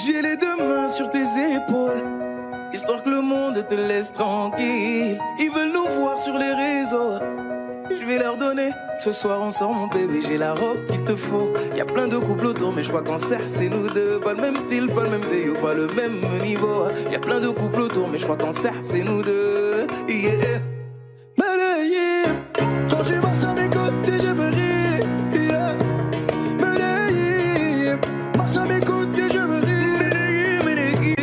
J'ai les deux mains sur tes épaules, histoire que le monde te laisse tranquille. Ils veulent nous voir sur les réseaux, je vais leur donner. Ce soir on sort mon bébé, j'ai la robe qu'il te faut. Y'a plein de couples autour mais je crois qu'en cercle c'est nous deux. Pas le même style, pas le même zéyo, pas le même niveau. Y'a plein de couples autour mais je crois qu'en cercle c'est nous deux. Yeah. Medellín, quand tu marches à mes côtés je me ris. Yeah. Medellín, marche à mes côtés je me ris. Medellín,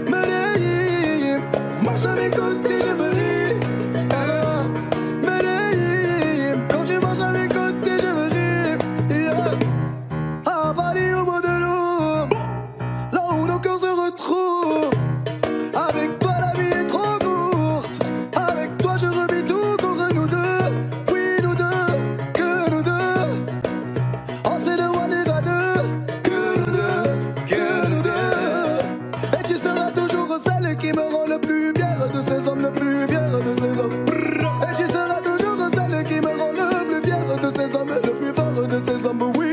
Medellín, marche à mes côtés je me ris. Yeah. Medellín, quand tu marches à mes côtés je me ris. Yeah. À Paris au bout de l'eau, là où nos cœurs se retrouvent. Avec toi la vie est trop courte. Avec toi je revis tout contre nous deux. Oui nous deux, que nous deux. On s'est de one et à deux. Que nous deux, que nous deux. Et tu seras toujours celle qui me rend le plus fier de ces hommes, le plus fier de ces hommes. Et tu seras toujours celle qui me rend le plus fier de ces hommes, le plus fort de ces hommes. Oui,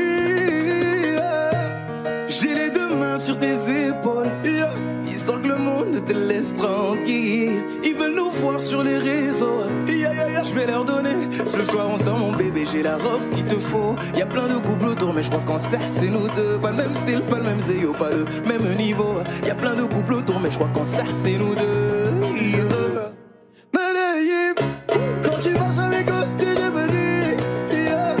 yeah. j'ai les deux mains sur tes épaules, Yeah. histoire que le monde te laisse tranquille. Ils veulent nous voir sur les réseaux, Yeah, yeah, yeah. je vais leur donner. Ce soir on sort mon bébé, j'ai la robe qu'il te faut. Y'a plein de couples autour mais je crois qu'en cercle c'est nous deux. Pas le même style, pas le même zéyo, pas le même niveau. Y'a plein de couples autour mais je crois qu'en cercle c'est nous deux. Yeah. Medellín, quand tu marches à mes côtés, je me ris. Yeah.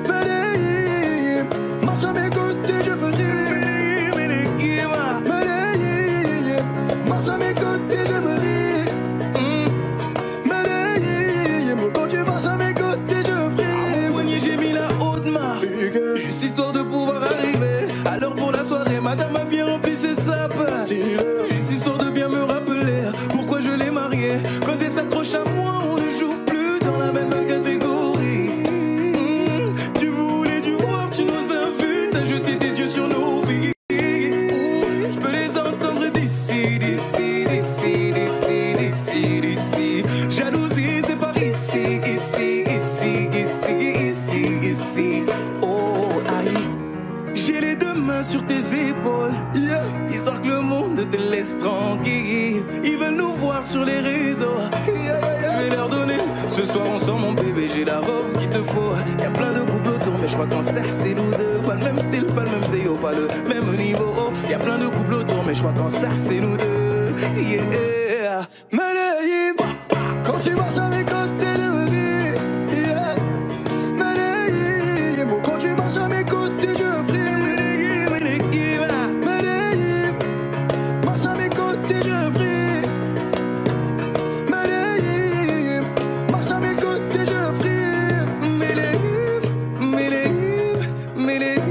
Medellín, marche à mes côtés, je me ris. Medellín, Medellín, marche à mes côtés, je me ris. Medellín, quand tu marches à mes côtés, je au prie. poignet j'ai mis la haute main, juste histoire de pouvoir arriver. Alors pour la soirée, madame a bien rempli ses sapes. Juste histoire de bien me rappeler pourquoi je l'ai mariée. Quand elle s'accroche à moi, on ne joue plus dans la même catégorie. Tu voulais du voir, tu nous as vus, t'as jeté tes yeux sur nos vies. Je peux les entendre d'ici, d'ici, d'ici, d'ici, d'ici, d'ici. Jalousie, c'est par ici, ici, ici, ici, ici, ici. Oh, aïe. J'ai les deux mains sur tes épaules, Yeah. histoire que le monde te laisse tranquille. Ils veulent nous voir sur les réseaux, Yeah, yeah, yeah. je vais leur donner. Ce soir on sort mon bébé, j'ai la robe qu'il te faut. Y'a plein de couples autour mais je crois qu'en cercle c'est nous deux. Pas le même style, pas le même zéyo, pas le même niveau. Y'a plein de couples autour mais je crois qu'en cercle c'est nous deux. Yeah. Medellín, quand tu marches à mes côtés, je me ris. Yeah. Medellín, quand tu marches à mes côtés, je prie. Medellín, marche à mes côtés, je prie. Medellín, marche à mes côtés, je prie. Medellín, Medellín, Medellín.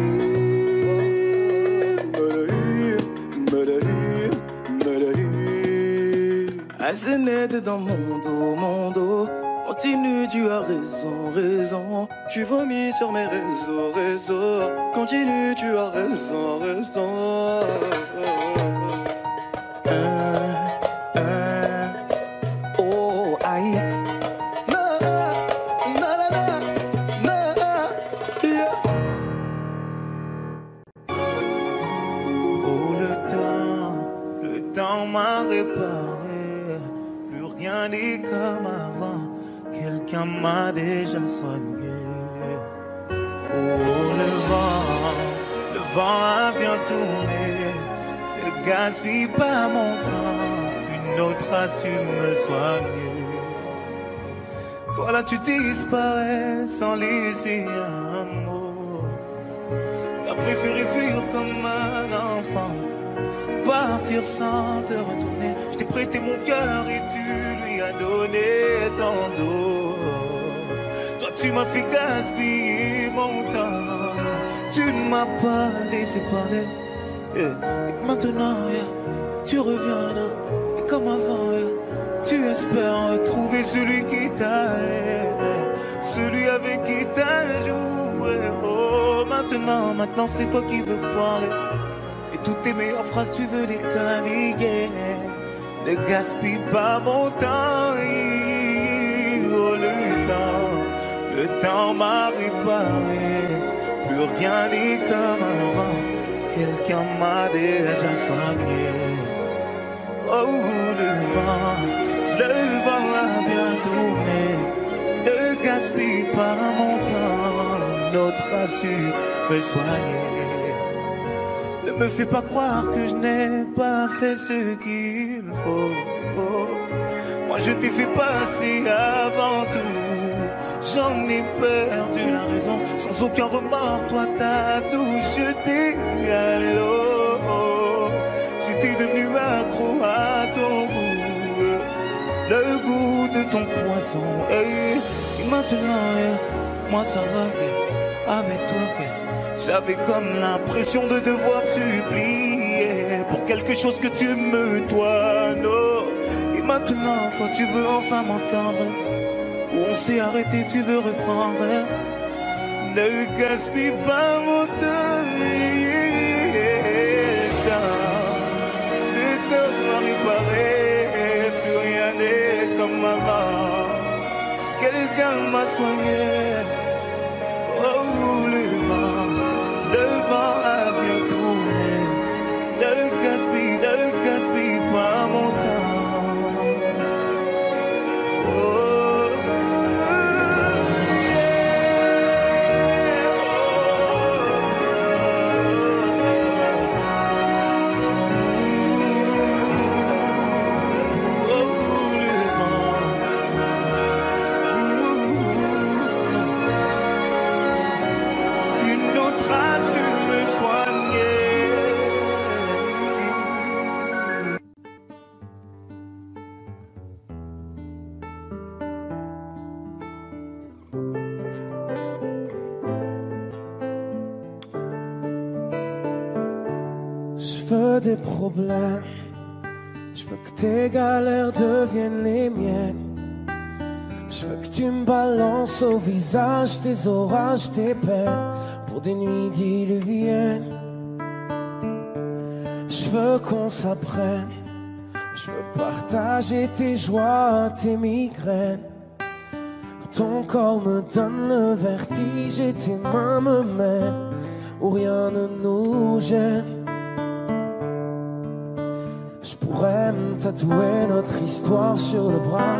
Medellín, Medellín. Assez net dans mon dos. Continue, tu as raison, raison. Tu vomis sur mes réseaux. Continue, tu as raison, raison. Oh, aïe. Na, na, na, na, na, yeah. Oh le temps m'a réparé. Plus rien n'est comme avant. Quelqu'un m'a déjà soigné. Oh le vent a bien tourné. Ne gaspille pas mon temps. Une autre a su me soigner. Toi là tu disparais sans laisser un mot. T'as préféré fuir comme un enfant, partir sans te retourner. Je t'ai prêté mon cœur et tu lui as donné ton dos. Toi tu m'as fait gaspiller mon temps. Tu ne m'as pas laissé parler. Et maintenant tu reviens là. Et comme avant tu espères retrouver celui qui t'a aidé, celui avec qui t'as joué. Oh maintenant c'est toi qui veux parler. Et toutes tes meilleures phrases tu veux les caniller. Ne gaspille pas mon temps. Oh le temps m'a réparé. Plus rien n'est comme avant. quelqu'un m'a déjà soigné. Oh, le vent a bien tourné. Ne gaspille pas mon temps, l'autre a su me soigner. Ne me fais pas croire que je n'ai pas fait ce qu'il faut. Moi je t'ai fait passer avant tout. J'en ai perdu la raison. Sans aucun remords, toi t'as tout jeté à l'eau. J'étais devenu accro à ton goût, le goût de ton poison. Et maintenant, moi ça va avec toi. J'avais comme l'impression de devoir supplier pour quelque chose que tu me dois. Non. Et maintenant, toi tu veux enfin m'entendre. Où on s'est arrêté, tu veux reprendre. Ne gaspille pas mon temps. Le temps m'a réparé, plus rien n'est comme avant. Quelqu'un m'a soigné. Oh, le vent a bien tourné. Ne gaspille pas mon temps. Des problèmes, je veux que tes galères deviennent les miennes. Je veux que tu me balances au visage tes orages, tes peines pour des nuits diluviennes. Je veux qu'on s'apprenne, je veux partager tes joies, tes migraines. Ton corps me donne le vertige et tes mains me mènent où rien ne nous gêne. Je pourrais me tatouer notre histoire sur le bras,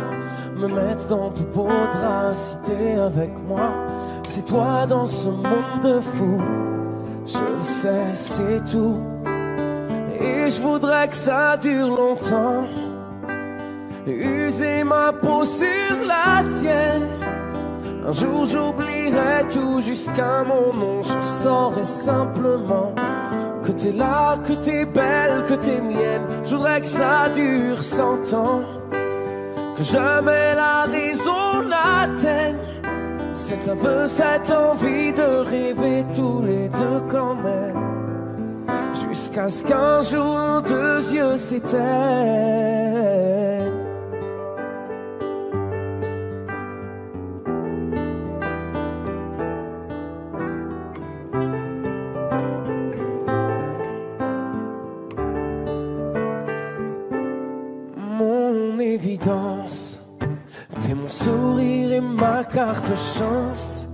me mettre dans tout beau drap, si t'es avec moi. C'est toi dans ce monde de fou, je le sais, c'est tout. Et je voudrais que ça dure longtemps, user ma peau sur la tienne. Un jour j'oublierai tout jusqu'à mon nom, je saurai simplement que t'es là, que t'es belle, que t'es mienne. Je voudrais que ça dure 100 ans, que jamais la raison n'atteigne cet aveu, cette envie de rêver tous les deux quand même, jusqu'à ce qu'un jour nos deux yeux s'éteignent. Évidence, t'es mon sourire et ma carte chance.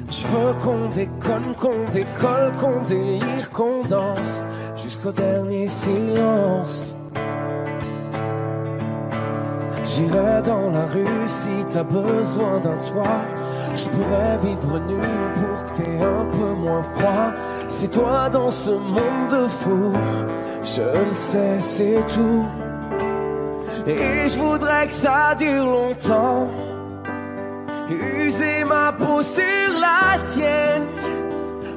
Je veux qu'on déconne, qu'on décolle, qu'on délire, qu'on danse jusqu'au dernier silence. J'irai dans la rue si t'as besoin d'un toit. Je pourrais vivre nu pour que t'aies un peu moins froid. C'est toi dans ce monde de fou, je le sais, c'est tout. Et je voudrais que ça dure longtemps, user ma peau sur la tienne.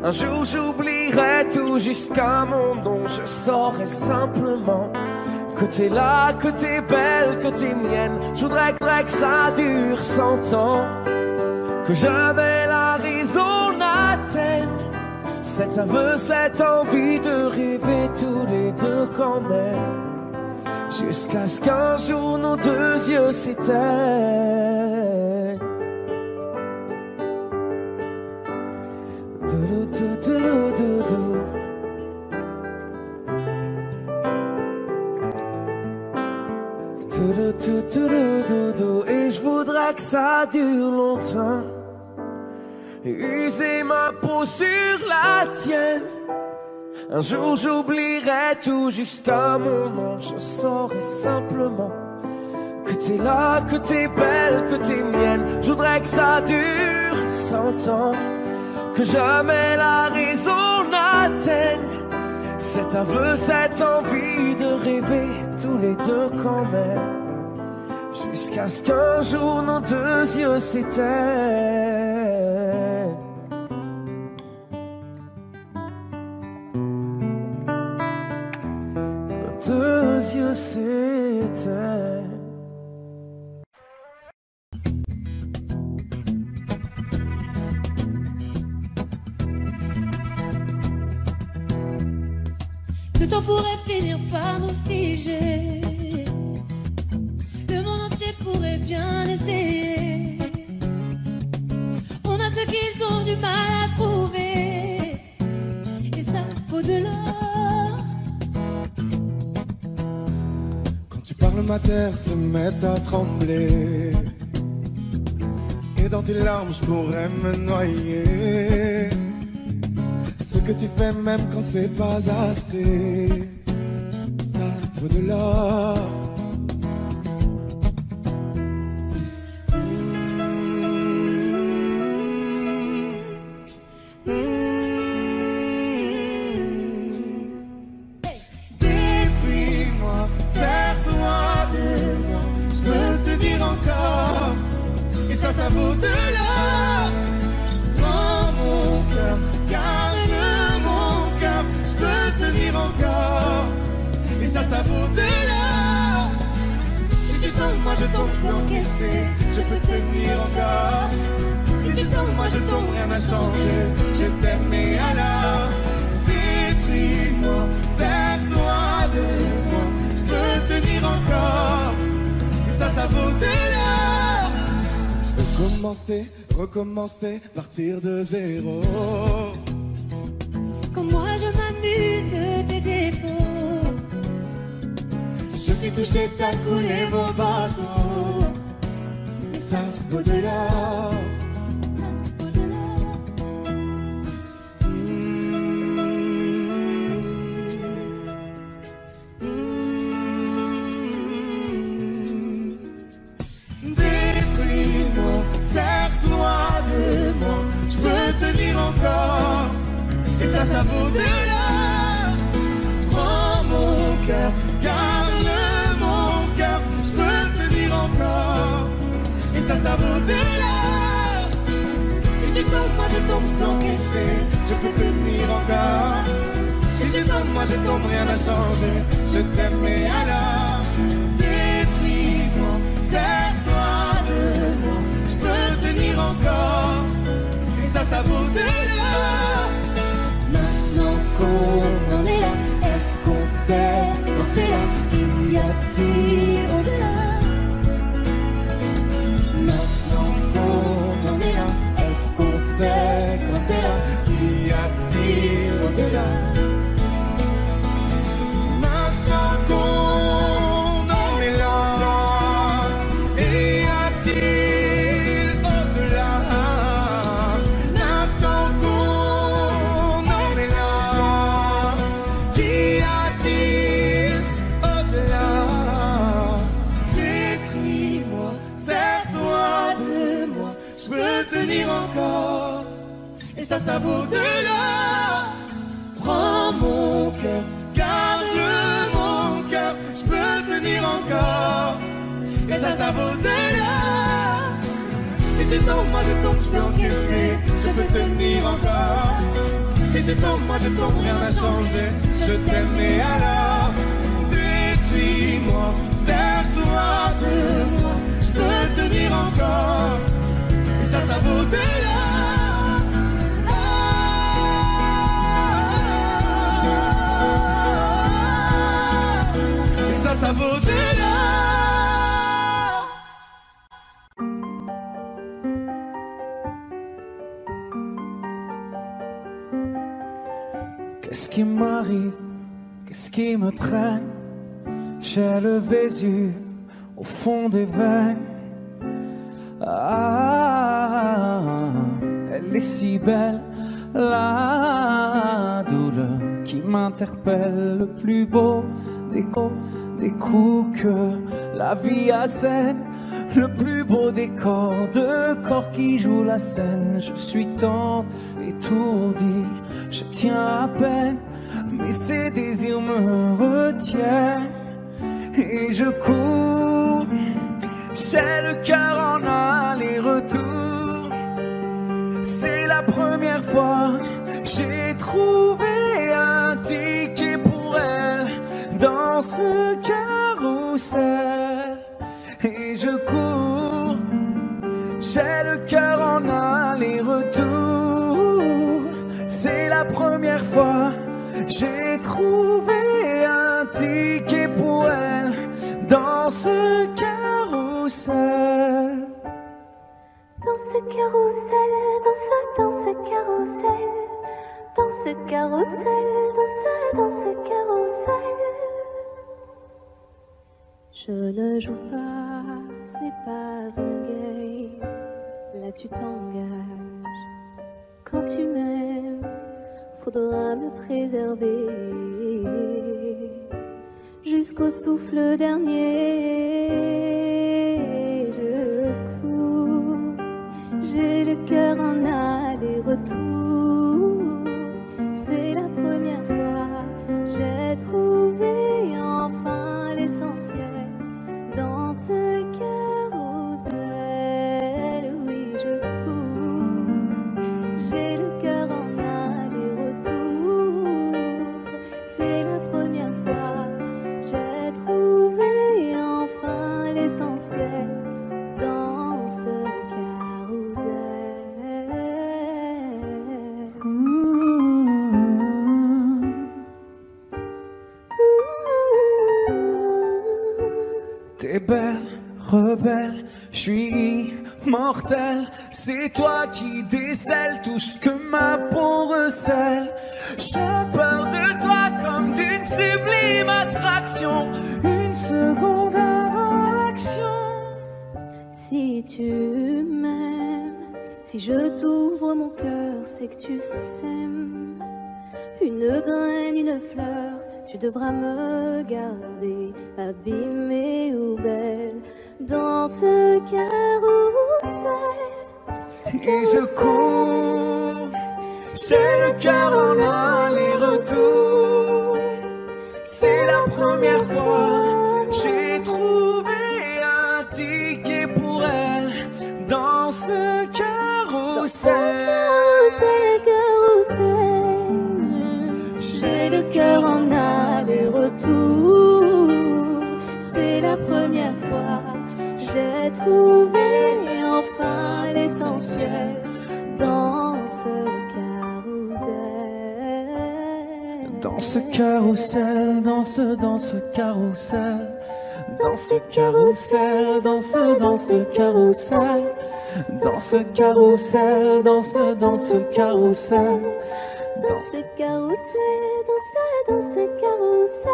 Un jour j'oublierai tout jusqu'à mon nom, je saurai simplement que t'es là, que t'es belle, que t'es mienne. Je voudrais que ça dure 100 ans, que jamais la raison n'atteigne cet aveu, cette envie de rêver tous les deux quand même, jusqu'à ce qu'un jour nos deux yeux s'éteignent. Et je voudrais que ça dure longtemps, user ma peau sur la tienne. Un jour j'oublierai tout jusqu'à mon nom. Je saurai simplement que t'es là, que t'es belle, que t'es mienne. Je voudrais que ça dure 100 ans, que jamais la raison n'atteigne cet aveu, cette envie de rêver tous les deux quand même, jusqu'à ce qu'un jour nos deux yeux s'éteignent. Nos deux yeux s'éteignent. Le temps pourrait finir par nous figer. Le monde entier pourrait bien essayer. On a ce qu'ils ont du mal à trouver, et ça vaut de l'or. Quand tu parles, ma terre se met à trembler, et dans tes larmes je pourrais me noyer. Ce que tu fais même quand c'est pas assez, ça vaut de l'or. Détruis-moi, serre-toi de moi, je peux te dire encore, et ça vaut de l'or. Prends mon cœur, garde mon cœur, je peux tenir encore, et ça vaut de l'or. Si tu tombes, moi je tombe, je peux encaisser, je peux tenir encore. Si tu tombes, moi je tombe, rien n'a changé, je t'aime et alors détruis-moi, serre-toi de moi, je peux tenir encore, et ça vaut de l'or. Je veux commencer, recommencer, partir de zéro. Quand moi je m'amuse de tes défauts, Je suis touché, t'as coulé mon bateau, et ça vaut de l'or. ça vaut de l'or. Détruis-moi, serre-toi de moi, je peux tenir encore, et ça vaut de l'or. Prends mon cœur, garde mon cœur, je peux tenir encore, et ça vaut de l'or. Si tu tombes, moi je tombe, je peux encaisser, je peux tenir encore. Si tu tombes, moi je tombe, rien n'a changé, je t'aime et alors détruis-moi, serre-toi de moi, je peux tenir encore, et ça vaut de l'or. Maintenant qu'on en est là, est-ce qu'on sait quand c'est là? Y a-t-il au-delà? Maintenant qu'on en est là, est-ce qu'on sait quand c'est là? Y a-t-il au-delà? Maintenant qu'on en est là, y a-t-il au-delà? Maintenant qu'on en est là, qu'y a-t-il au-delà? Détruis-moi, serre-toi de moi, je peux tenir encore, et ça vaut de l'or. Prends mon cœur, garde mon cœur, je peux tenir encore, et ça vaut de l'or. Si tu tombes, moi je tombe, je peux encaisser, je peux tenir encore. Si tu tombes, moi je tombe, rien n'a changé, je t'aime et alors détruis-moi, serre-toi de moi, je peux tenir encore, et ça vaut de l'or. Et ça vaut de l'or. Qu'est-ce qui m'arrive? Qu'est-ce qui me traîne? J'ai le Vésuve au fond des veines. Ah, elle est si belle, la douleur qui m'interpelle, le plus beau des coups que la vie assène, le plus beau décor de corps qui joue la scène. Je suis tant étourdi, je tiens à peine, mais ces désirs me retiennent et je cours. J'ai le cœur en aller-retour. C'est la première fois j'ai trouvé un ticket pour elle dans ce carrousel. Et je cours, j'ai le cœur en aller-retour. C'est la première fois j'ai trouvé un ticket pour elle dans ce carrousel. Dans ce carrousel, dans ce carrousel, dans ce carrousel, dans ce carrousel. Je ne joue pas, ce n'est pas un game. Là tu t'engages. Quand tu m'aimes, faudra me préserver jusqu'au souffle dernier. Je cours, j'ai le cœur en aller-retour. C'est la première fois j'ai trouvé enfin l'essentiel dans ce carrousel. Oui, je cours, j'ai le cœur en aller-retour. C'est la première fois j'ai trouvé enfin l'essentiel dans ce carrousel. T'es belle, rebelle, je suis immortel. C'est toi qui décèles tout ce que ma peau recèle. J'ai peur de toi comme d'une sublime attraction. Une seconde avant l'action. Si tu m'aimes, si je t'ouvre mon cœur, c'est que tu sèmes une graine, une fleur. Tu devras me garder abîmée ou belle dans ce carrousel. Et je cours, j'ai le cœur en aller-retour. C'est la première fois j'ai trouvé un ticket pour elle dans ce carrousel. J'ai le cœur en aller-retour. C'est la première fois j'ai trouvé enfin l'essentiel dans ce carrousel. Dans ce carrousel, dans ce carrousel, dans ce carrousel, dans ce carrousel, dans ce carrousel, dans ce carrousel, Dans ce carrousel, dans ce carrousel.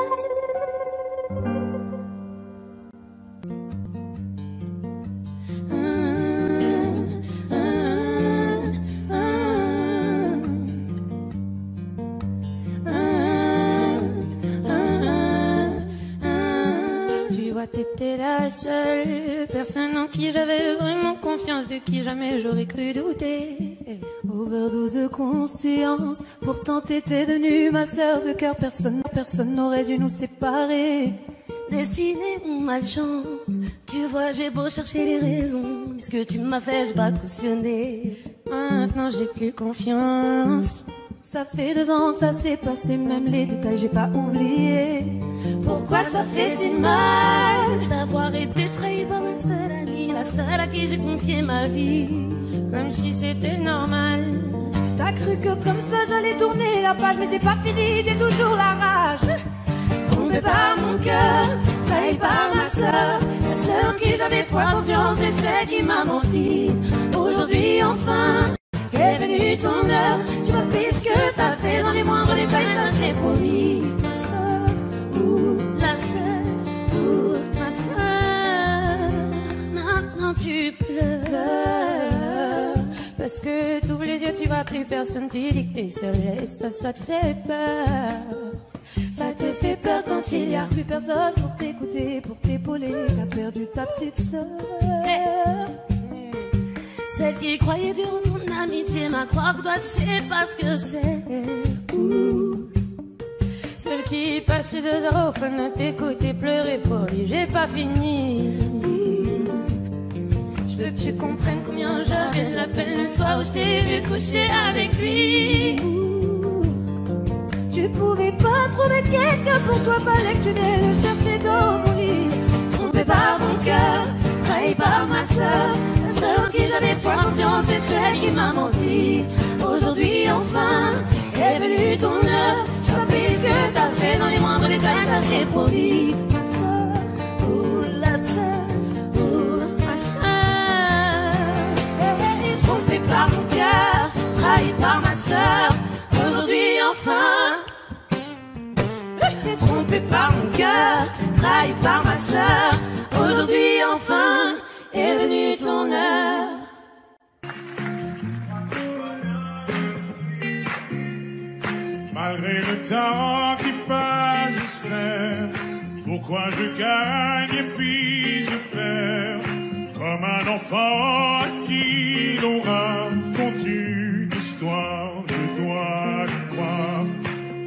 Tu vois, t'étais la seule personne en qui j'avais vraiment confiance, de qui jamais j'aurais cru douter. Overdose de conscience, pourtant t'étais devenue ma sœur de cœur. Personne n'aurait dû nous séparer. Destinée ou malchance, tu vois, j'ai beau chercher les raisons, ce que tu m'as fait, j'ai pas cautionné. Maintenant j'ai plus confiance. Ça fait 2 ans que ça s'est passé, même les détails j'ai pas oublié. Pourquoi ça fait si mal d'avoir été trahi par ma seule amie, la seule à qui j'ai confié ma vie, Comme si c'était normal. T'as cru que comme ça j'allais tourner la page, mais c'est pas fini, j'ai toujours la rage. trompé par mon cœur, trahi par ma sœur, la seule en qui j'avais foi, confiance, et celle qui m'a menti. Aujourd'hui enfin est venue ton heure, tu vois pire ce que t'as fait dans les moindres détails, ça j'ai promis. La sœur pour ma sœur, maintenant tu pleures. Parce que t'ouvres les yeux, tu tu vas plus personne te dicter seul et ça te fait peur. Ça te fait peur quand il y a plus personne pour t'écouter, pour t'épauler. T'as perdu ta petite sœur. Celle qui croyait dur en ton amitié, ma croix pour toi tu sais pas ce que c'est. Celle qui passe les 2 heures au fun de t'écouter pleurer pour lui, j'ai pas fini. Je veux que tu comprennes combien j'avais de la peine le soir où je t'ai vu coucher avec lui. Tu pouvais pas trouver quelqu'un pour toi, fallait que tu viennes le chercher dans mon lit. Trompé par mon cœur, trahi par ma sœur, la seule en qui j'avais confiance, c'est celle qui m'a menti. Aujourd'hui enfin, est venue ton heure. Je rappelle ce que t'as fait dans les moindres détails, ça j'ai promis. Ma sœur, ou la sœur, ou ma sœur. Trompé par mon cœur, trahi par ma sœur, aujourd'hui enfin. Trompé par mon cœur, trahi par ma sœur, aujourd'hui enfin est venue ton heure. Malgré le temps qui passe, j'espère. Pourquoi je gagne et puis je perds? Comme un enfant à qui l'on raconte une histoire, je dois y croire.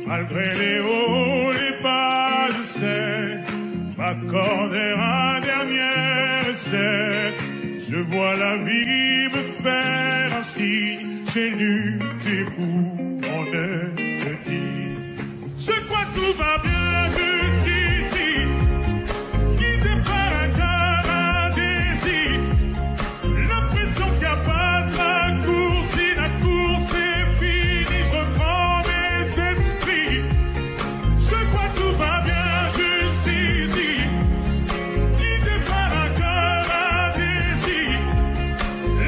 Malgré les hauts, les bas, je sais m'accorder un dernier essai. Je vois la vie me faire ainsi. J'ai lu tes bouts en être dit. Je crois que tout va bien jusqu'ici. Guidé par un cœur indécis. L'impression qu'il n'y a pas de raccourci. Si la course est finie, je reprends mes esprits. Je crois que tout va bien jusqu'ici. Guidé par un cœur indécis.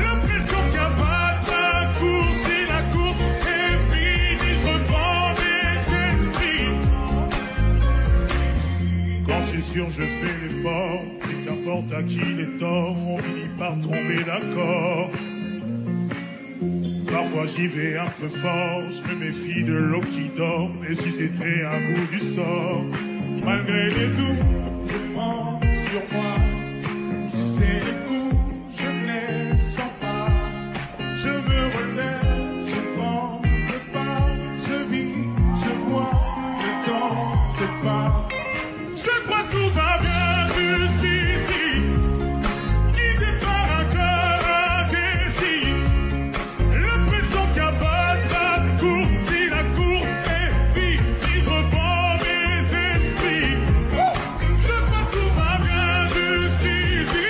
L'impression qu'il n'y a pas de raccourci. Si la course est finie, je reprends mes esprits. Quand je suis sûr, je fais l'effort. Et qu'importe à qui les torts, on finit par tomber d'accord. Parfois j'y vais un peu fort, je me méfie de l'eau qui dort. Et si c'était un bout du sort, malgré les doutes, je prends sur moi. Tu sais les coups, je ne les sens pas. Je me relève, je tremble pas. Je vis, je vois, le temps fait pas. Je crois que tout va bien jusqu'ici. Guidé par un cœur indécis. L'impression qu'il n'y a pas de raccourci. Si la cour est finie, je reprends mes esprits. Je crois que tout va bien jusqu'ici.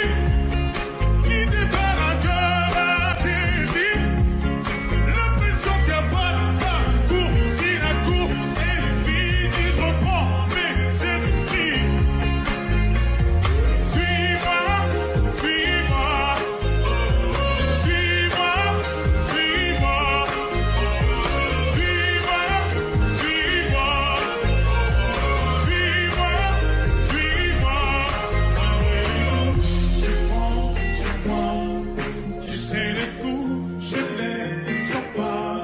Guidé par un cœur indécis. L'impression qu'il n'y a pas de raccourci. Si la course est finie, je reprends mes esprits. Suis-moi, suis-moi. Suis-moi, suis-moi. Suis-moi, suis-moi. Suis-moi, suis-moi. Je prends sur moi. Tu sais les coups, je ne les sens pas.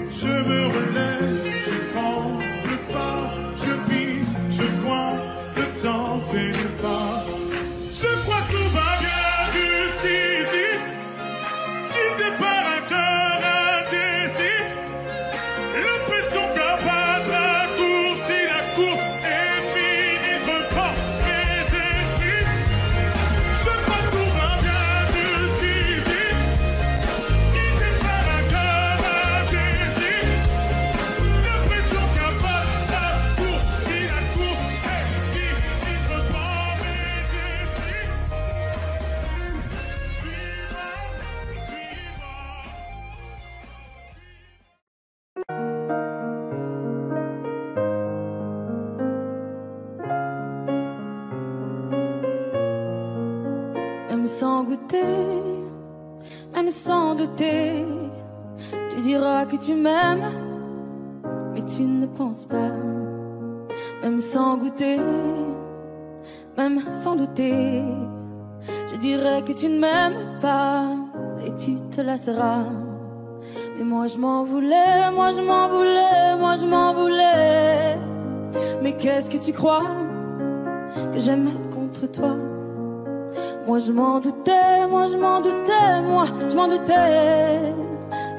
Je me relève, je tremble pas. Je vis, je vois, le temps fait le pas. Je crois que tout va bien jusqu'ici. Guidé par un cœur indécis. L'impression qu'il n'y a pas de raccourci. La course est finie, je reprends mes esprits. Je crois que tout va bien jusqu'ici. Guidé par un cœur indécis. L'impression qu'il n'y a pas de raccourci. La course est finie, je reprends mes esprits. Même sans goûter, même sans douter, tu diras que tu m'aimes, mais tu ne penses pas. Même sans goûter, même sans douter, je dirais que tu ne m'aimes pas et tu te lasseras. Et moi je m'en voulais, moi je m'en voulais, moi je m'en voulais. Mais qu'est-ce que tu crois que j'aimais contre toi? Moi je m'en doutais, moi je m'en doutais, moi je m'en doutais.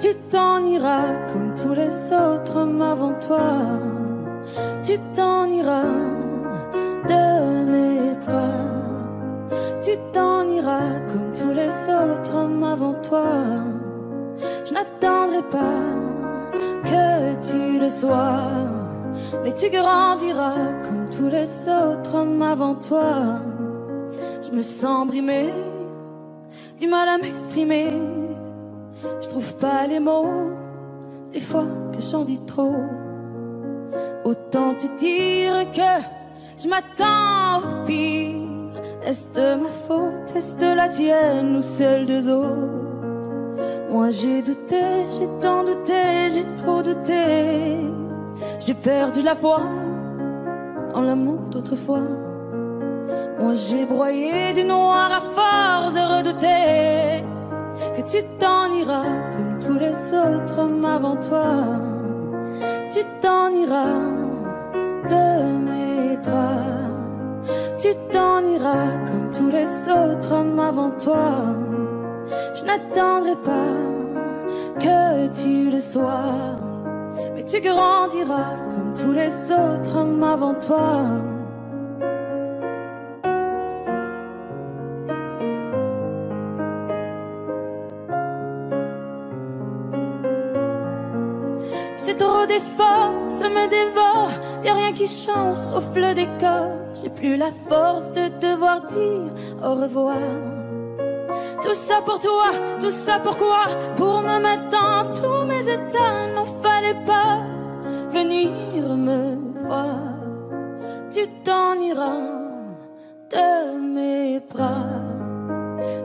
Tu t'en iras comme tous les autres hommes avant toi. Tu t'en iras de mes bras. Tu t'en iras comme tous les autres hommes avant toi. Je n'attendrai pas que tu le sois, mais tu grandiras comme tous les autres hommes avant toi. Je me sens brimée, du mal à m'exprimer. Je trouve pas les mots, des fois que j'en dis trop. Autant te dire que je m'attends au pire. Est-ce de ma faute, est-ce de la tienne ou celle des autres? Moi j'ai douté, j'ai tant douté, j'ai trop douté. J'ai perdu la foi en l'amour d'autrefois. Moi j'ai broyé du noir à force de redouter que tu t'en iras comme tous les autres hommes avant toi. Tu t'en iras de mes bras. Tu t'en iras comme tous les autres hommes avant toi. Je n'attendrai pas que tu le sois, mais tu grandiras comme tous les autres hommes avant toi. C'est trop d'efforts, ça me dévore. Y'a rien qui change sauf le décor. J'ai plus la force de devoir dire au revoir. Tout ça pour toi, tout ça pourquoi? Pour me mettre dans tous mes états. N'en fallait pas venir me voir. Tu t'en iras de mes bras.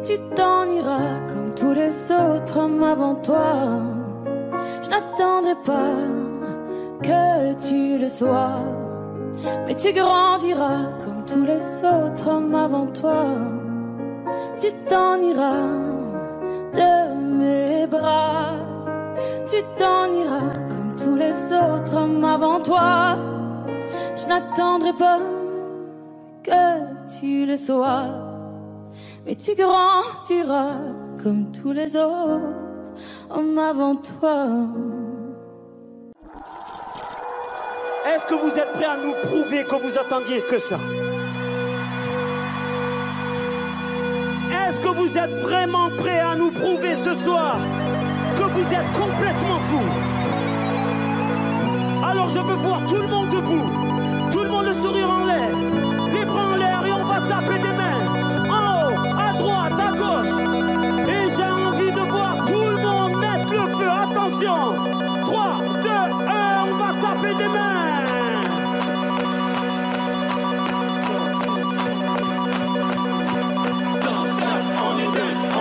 Tu t'en iras comme tous les autres hommes avant toi. Je n'attendrai pas que tu le sois, mais tu grandiras comme tous les autres hommes avant toi. Tu t'en iras de mes bras. Tu t'en iras comme tous les autres hommes avant toi. Je n'attendrai pas que tu le sois, mais tu grandiras comme tous les autres hommes avant toi. Est-ce que vous êtes prêts à nous prouver que vous attendiez que ça? Est-ce que vous êtes vraiment prêts à nous prouver ce soir que vous êtes complètement fous? Alors je veux voir tout le monde debout, tout le monde le sourire en l'air, les bras en l'air et on va taper des mains en haut, à droite, à gauche. Et j'ai envie de voir tout le monde mettre le feu. Attention, 3, 2, 1, on va taper des mains.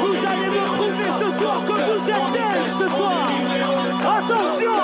Vous allez me prouver ce soir que vous êtes dingue ce soir. Attention.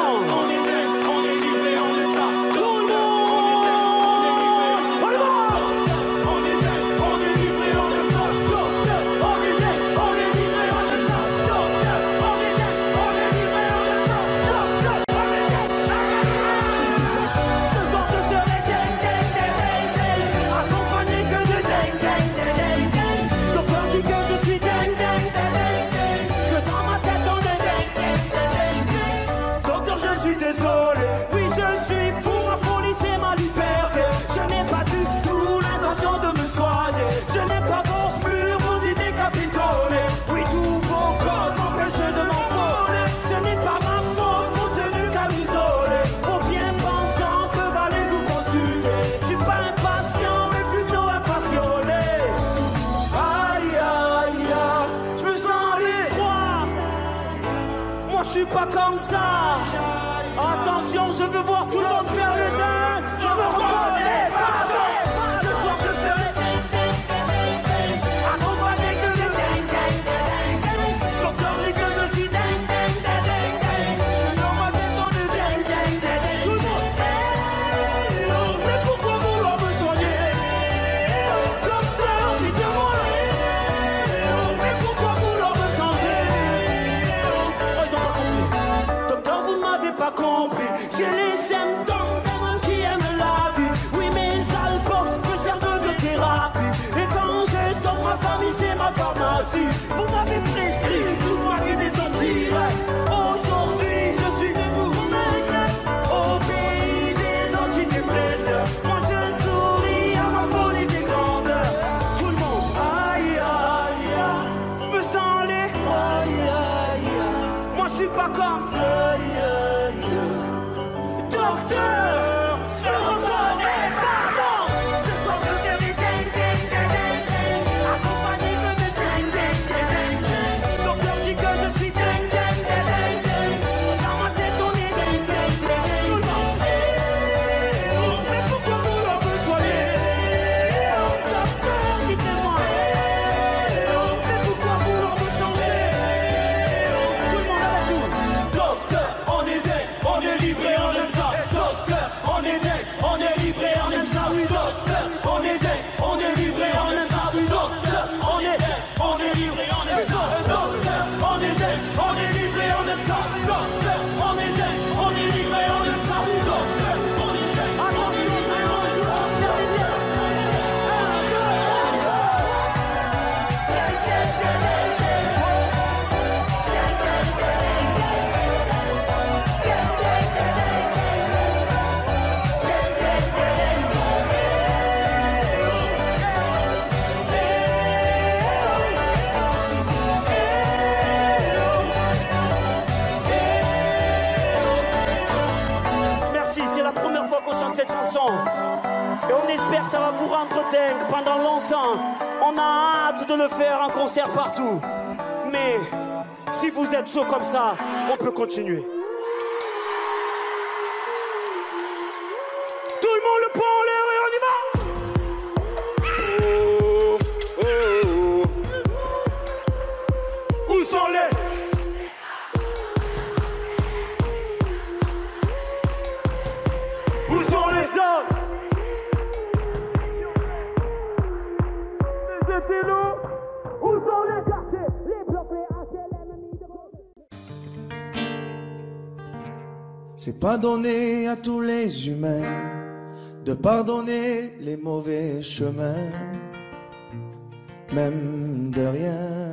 Pas comme ça. Attention, je veux voir tout le monde faire le dingue. Je me reconnais pas. Ce soir je serai accompagné que de dingue. Docteur dit que je suis dingue. On va détendre le dingue. Tout le monde. Mais pourquoi vouloir me soigner? Docteur, dites-moi. Mais pourquoi vouloir me changer? Ils ont pas compris. Et on espère que ça va vous rendre dingue pendant longtemps. On a hâte de le faire en concert partout. Mais si vous êtes chaud comme ça, on peut continuer. Tout le monde le prend en l'air et on y va. Où sont les... Où sont les hommes? Les hétéros? Où sont les quartiers? Les blocs, les HLM, C'est pas donné à tous les humains de pardonner les mauvais chemins, même de rien.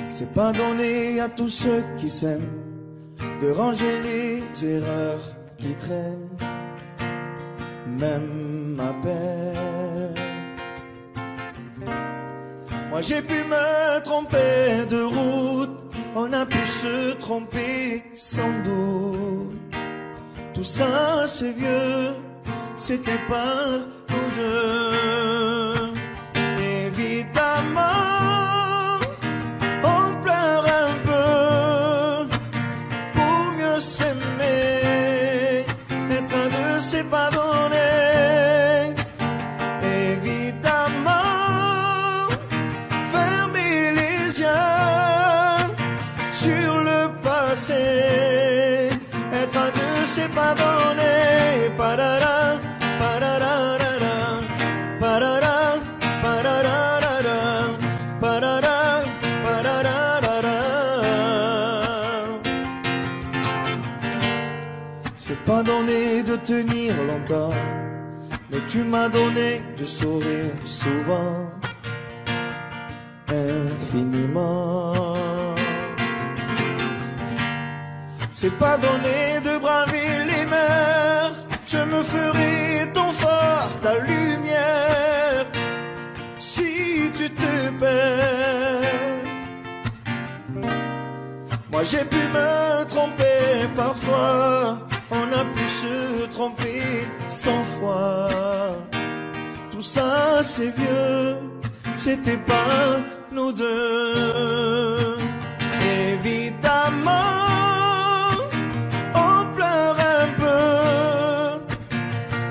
C'est pas donné à tous ceux qui s'aiment de ranger les erreurs qui traînent, même à peine. Moi j'ai pu me tromper de route, on a pu se tromper sans doute. Tout ça c'est vieux, c'était pas nous deux. Évidemment on pleure un peu pour mieux s'aimer, être un de ses pardonnés. Évidemment fermer les yeux sur le passé, être un de ses pardonnés. Parara, pararara, parara, pararara, parara, pararara. C'est pas donné de tenir longtemps, mais tu m'as donné de sourire souvent, infiniment. C'est pas donné de braver les mers, je me ferai ton phare, ta lumière, si tu te perds. Moi j'ai pu me tromper parfois, on a pu se tromper 100 fois. Tout ça c'est vieux, c'était pas nous deux. Évidemment on pleure un peu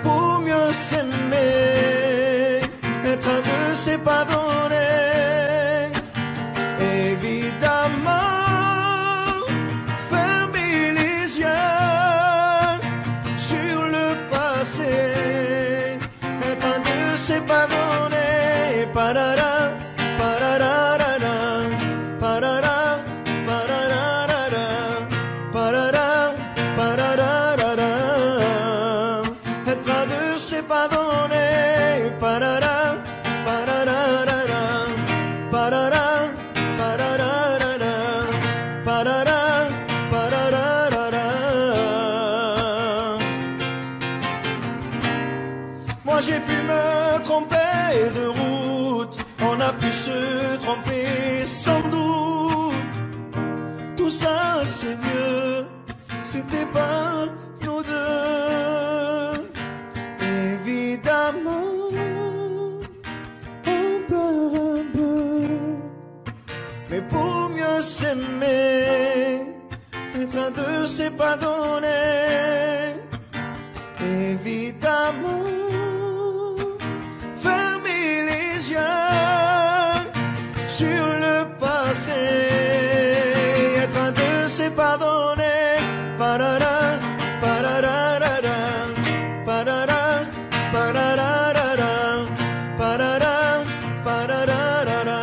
pour mieux s'aimer, être un de ses pardonnés. Évidemment fermer les yeux sur le passé, être un de ses pardonnés. Parara, pararara, parara, pararara, parara, pararara, être un de ses pardonnés. Parara, pararara, parara, pararara, parara, pararara. Moi j'ai pu me tromper de route, on a pu se tromper sans doute. Tout ça c'est vieux, c'était pas nous deux. Évidemment on pleure un peu, mais pour mieux s'aimer, être un de ses pardonnés. Évidemment fermer les yeux sur le passé, être un de ses pardonnés. Parara, pararara, parara, pararara, parara, pararara,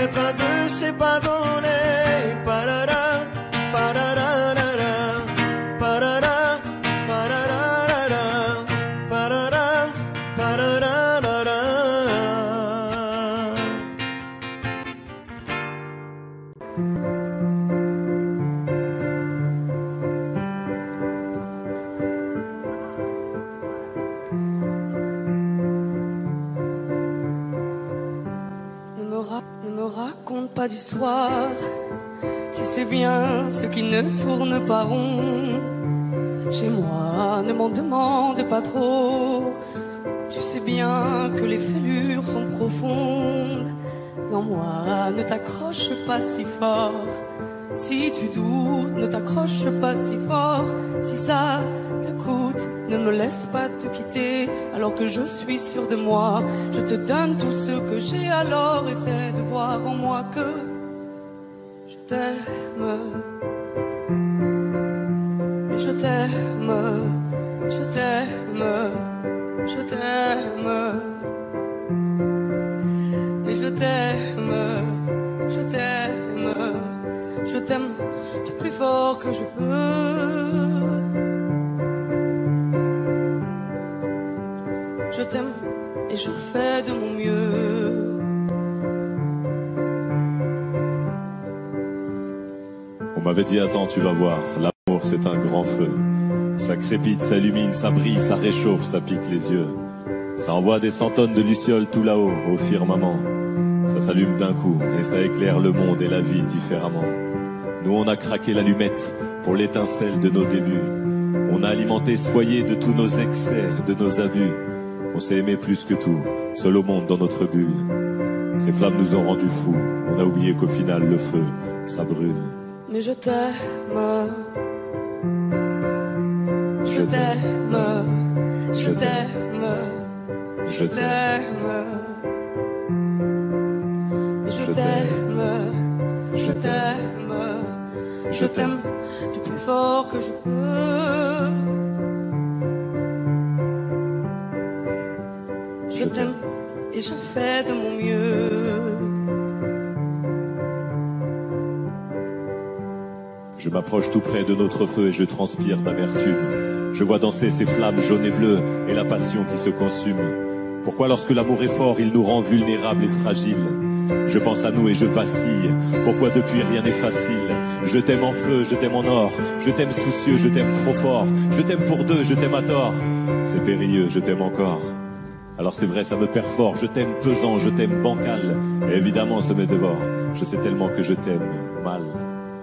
être un de ses pardonnés. Parara, pararara, parara, pararara, parara, pararara. Ne me raconte pas d'histoire, tu sais bien ce qui ne tourne pas rond. chez moi, ne m'en demande pas trop. Tu sais bien que les fêlures sont profondes. En moi, ne t'accroche pas si fort. Si tu doutes, ne t'accroche pas si fort. Si ça te coûte, ne me laisse pas te quitter. Alors que je suis sûr de moi, je te donne tout ce que j'ai. Alors essaie de voir en moi que je t'aime. Mais je t'aime, je t'aime, je t'aime. Mais je t'aime, je t'aime, je t'aime du plus fort que je peux. Je t'aime et je fais de mon mieux. On m'avait dit attends, tu vas voir, l'amour c'est un grand feu. Ça crépite, ça illumine, ça brille, ça réchauffe, ça pique les yeux. Ça envoie des centonnes de lucioles tout là-haut, au firmament. Ça s'allume d'un coup et ça éclaire le monde et la vie différemment. Nous on a craqué l'allumette pour l'étincelle de nos débuts. On a alimenté ce foyer de tous nos excès, de nos abus. On s'est aimé plus que tout, seul au monde dans notre bulle. Ces flammes nous ont rendus fous, on a oublié qu'au final le feu, ça brûle. Mais je t'aime, je t'aime, je t'aime, je t'aime. Je t'aime, je t'aime, je t'aime du plus fort que je peux. Je t'aime et je fais de mon mieux. Je m'approche tout près de notre feu et je transpire d'amertume. Je vois danser ces flammes jaunes et bleues et la passion qui se consume. Pourquoi lorsque l'amour est fort, il nous rend vulnérables et fragiles? Je pense à nous et je vacille. Pourquoi depuis rien n'est facile? Je t'aime en feu, je t'aime en or. Je t'aime soucieux, je t'aime trop fort. Je t'aime pour deux, je t'aime à tort. C'est périlleux, je t'aime encore. Alors c'est vrai, ça me perd fort. Je t'aime pesant, je t'aime bancal. Et évidemment, ça me dévore. Je sais tellement que je t'aime mal.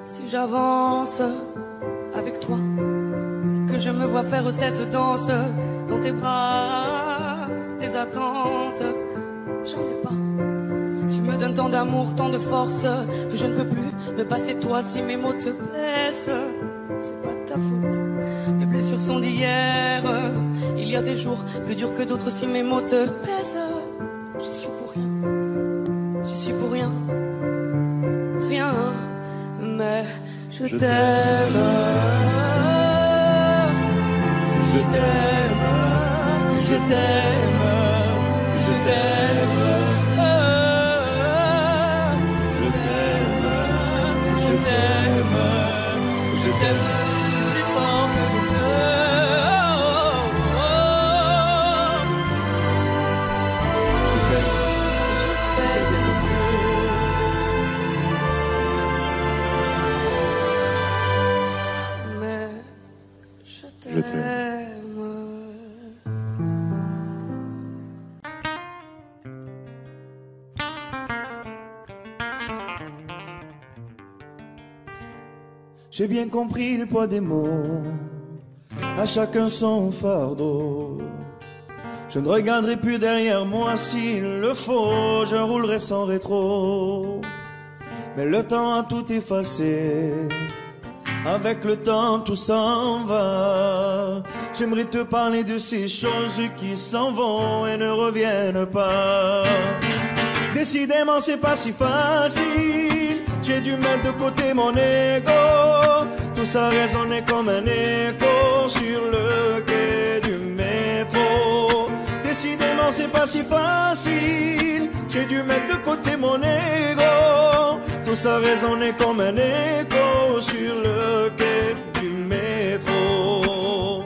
Si j'avance avec toi, c'est que je me vois faire cette danse dans tes bras, des attentes. J'en ai pas. Tu me donnes tant d'amour, tant de force que je ne peux plus me passer de toi si mes mots te blessent. C'est pas ta faute. Mes blessures sont d'hier. Il y a des jours plus durs que d'autres si mes mots te pèsent. J'y suis pour rien. J'y suis pour rien. Rien. Mais je t'aime. Je t'aime. Je t'aime. Je t'aime. Je t'aime plus fort que je peux. Je fais de mon mieux. Mais je t'aime. J'ai bien compris le poids des mots, à chacun son fardeau. Je ne regarderai plus derrière moi s'il le faut, je roulerai sans rétro. Mais le temps a tout effacé, avec le temps tout s'en va. J'aimerais te parler de ces choses qui s'en vont et ne reviennent pas. Décidément c'est pas si facile, j'ai dû mettre de côté mon ego. Tout ça résonnait comme un écho sur le quai du métro. Décidément c'est pas si facile, j'ai dû mettre de côté mon ego. Tout ça résonnait comme un écho sur le quai du métro.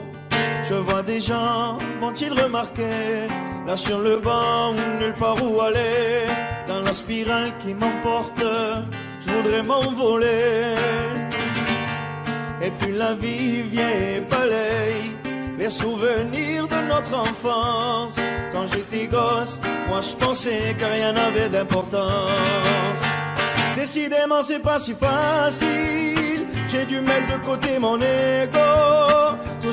Je vois des gens, m'ont-ils remarqué, là sur le banc, nulle part où aller. Dans la spirale qui m'emporte, je voudrais m'envoler. Et puis la vie vient et balaye les souvenirs de notre enfance. Quand j'étais gosse, moi je pensais que rien n'avait d'importance. Décidément c'est pas si facile, j'ai dû mettre de côté mon ego. Tout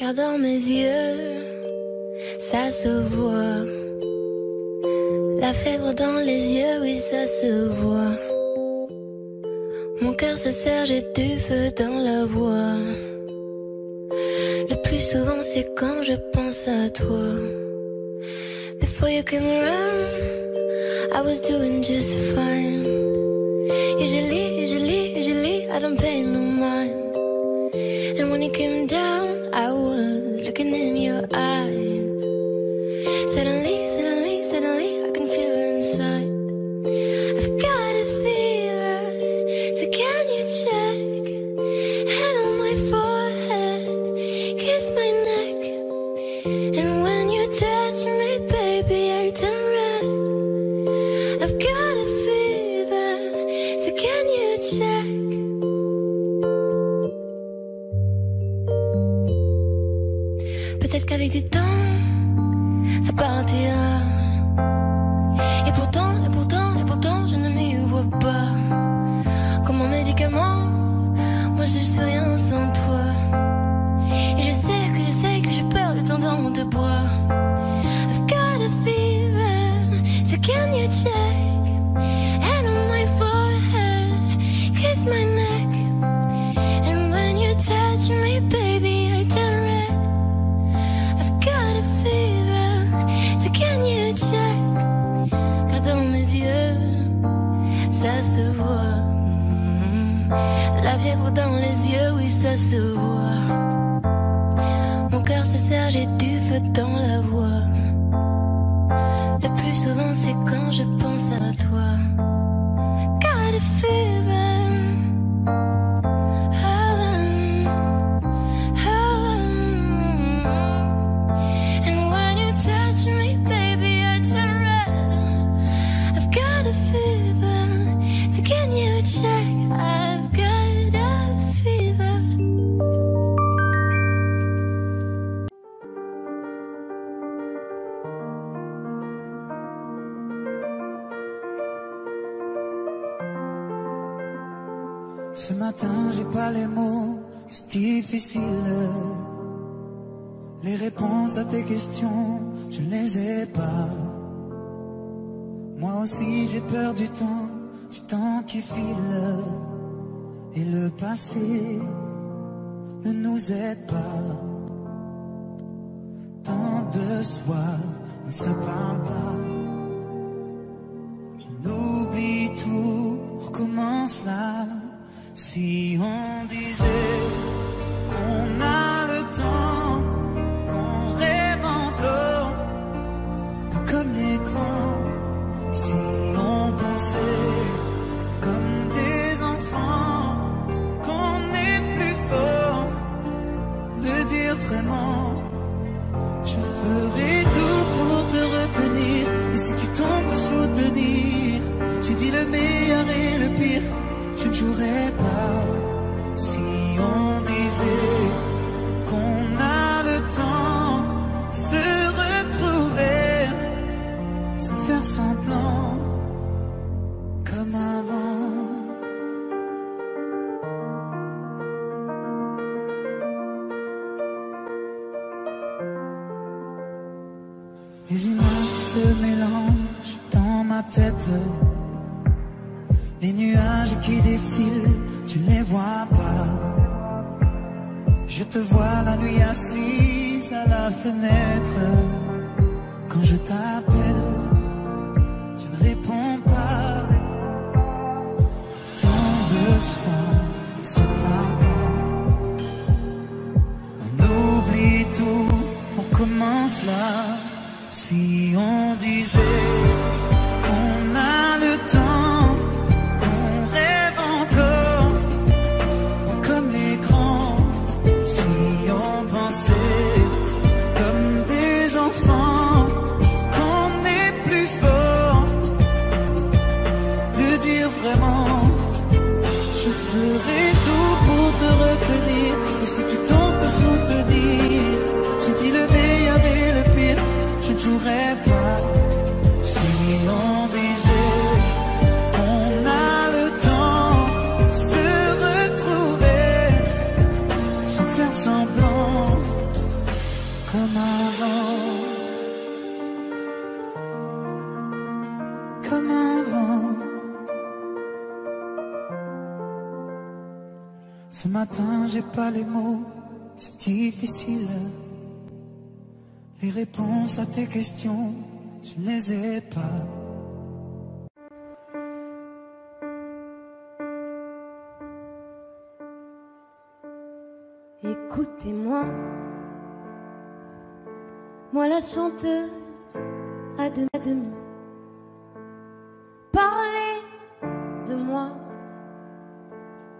Car dans mes yeux, ça se voit. La fièvre dans les yeux, oui, ça se voit. Mon cœur se serre, j'ai du feu dans la voix. Le plus souvent, c'est quand je pense à toi. Before you came around, I was doing just fine. Usually, I don't pay no mind. And when you came down, I was looking in your eyes. Suddenly, I can feel it inside. I've got a fever, so can you check? Hand on my forehead, kiss my neck. And when you touch me, baby, I turn red. I've got a fever, so can you check? Peut-être qu'avec du temps, ça partira. Et pourtant, je ne m'y vois pas. Comme mon médicament, moi je suis rien sans toi. Et je sais que j'ai peur de tendre dans tes bras. I've got a fever, so can you check? Hand on my forehead, kiss my neck. And when you touch me, baby, I turn red. I've got a fever, so can you check? Car dans mes yeux, ça se voit. La fièvre dans les yeux, oui, ça se voit. Mon cœur se serre, j'ai du feu dans la voix. Le plus souvent, c'est quand je pense à toi. Got a fever. And when you touch me, baby, I turn red. I've got a fever, so can you check? I've got a fever. Ce matin, j'ai pas les mots, c'est difficile. Les réponses à tes questions, je ne les ai pas. Moi aussi, j'ai peur du temps qui file. Et le passé ne nous aide pas. Tant de soirs, on ne se parle pas. On oublie tout, on recommence là. Si on disait qu'on a le temps, qu'on rêve encore, comme les grands. Si on pensait comme des enfants, qu'on est plus fort, le dire vraiment. Je ferai tout pour te retenir, et si tu tentes de soutenir, j'ai dit le meilleur et le pire, je ne jouerai pas. Si on disait qu'on a le temps, se retrouver, sans faire semblant, comme avant. Les images qui se mélangent dans ma tête, les nuages qui défilent, tu ne les vois pas. Je te vois la nuit assise à la fenêtre. Quand je t'appelle, tu ne réponds pas. Tant de soirs, on se parle pas. On oublie tout, on recommence là. Si on disait qu'on a le temps, qu'on rêve encore, comme les grands. Si on pensait comme des enfants, qu'on est plus fort, le dire vraiment. Je ferai tout pour te retenir, et si tu tentes de soutenir, j'ai dit le meilleur et le pire, je ne jouerai pas. Si on disait qu'on a le temps, se retrouver, sans faire semblant, Ce matin, j'ai pas les mots, c'est difficile. Les réponses à tes questions, je ne les ai pas. Écoutez-moi, moi la chanteuse à demi. Parlez de moi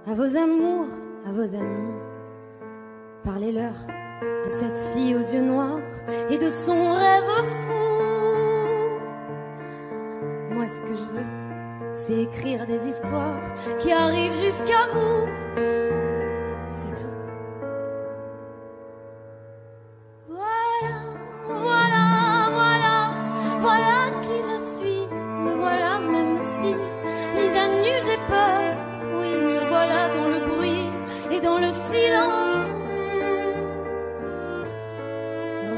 à vos amours, à vos amis. Parlez-leur de cette fille aux yeux noirs et de son rêve fou. Moi ce que je veux, c'est écrire des histoires qui arrivent jusqu'à vous. C'est tout. Voilà qui je suis, me voilà même si mise à nu j'ai peur. Oui, me voilà dans le bruit et dans le silence.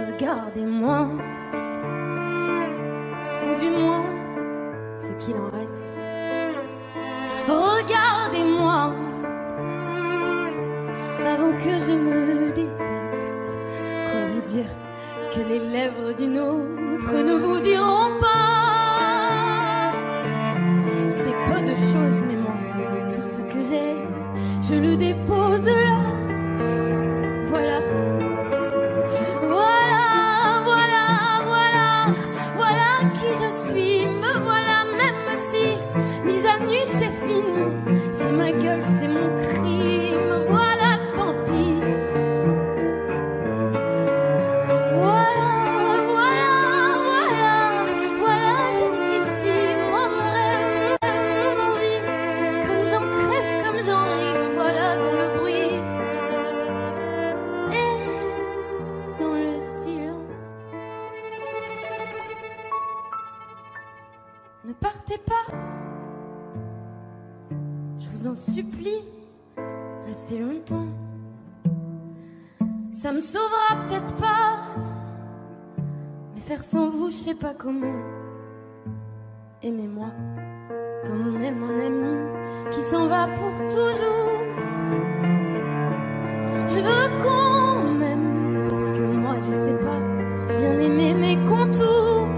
Regardez-moi, ou du moins ce qu'il en reste. Regardez-moi, avant que je me déteste. Quoi vous dire que les lèvres d'une autre ne vous diront pas. C'est peu de choses, mais moi, tout ce que j'ai, je le dépose là. Voilà. Voilà qui je suis, me voilà même si mise à nu c'est fini. C'est ma gueule, c'est mon cri, me voilà, tant pis. Voilà juste ici, moi mon rêve, mon envie. Comme j'en crève, comme j'en ris, me voilà dans le bruit et dans le silence. Ne partez pas, je vous en supplie, restez longtemps. Ça me sauvera peut-être pas, mais faire sans vous, je sais pas comment. Aimez-moi comme on aime un ami qui s'en va pour toujours. Je veux qu'on m'aime parce que moi je sais pas bien aimer mes contours.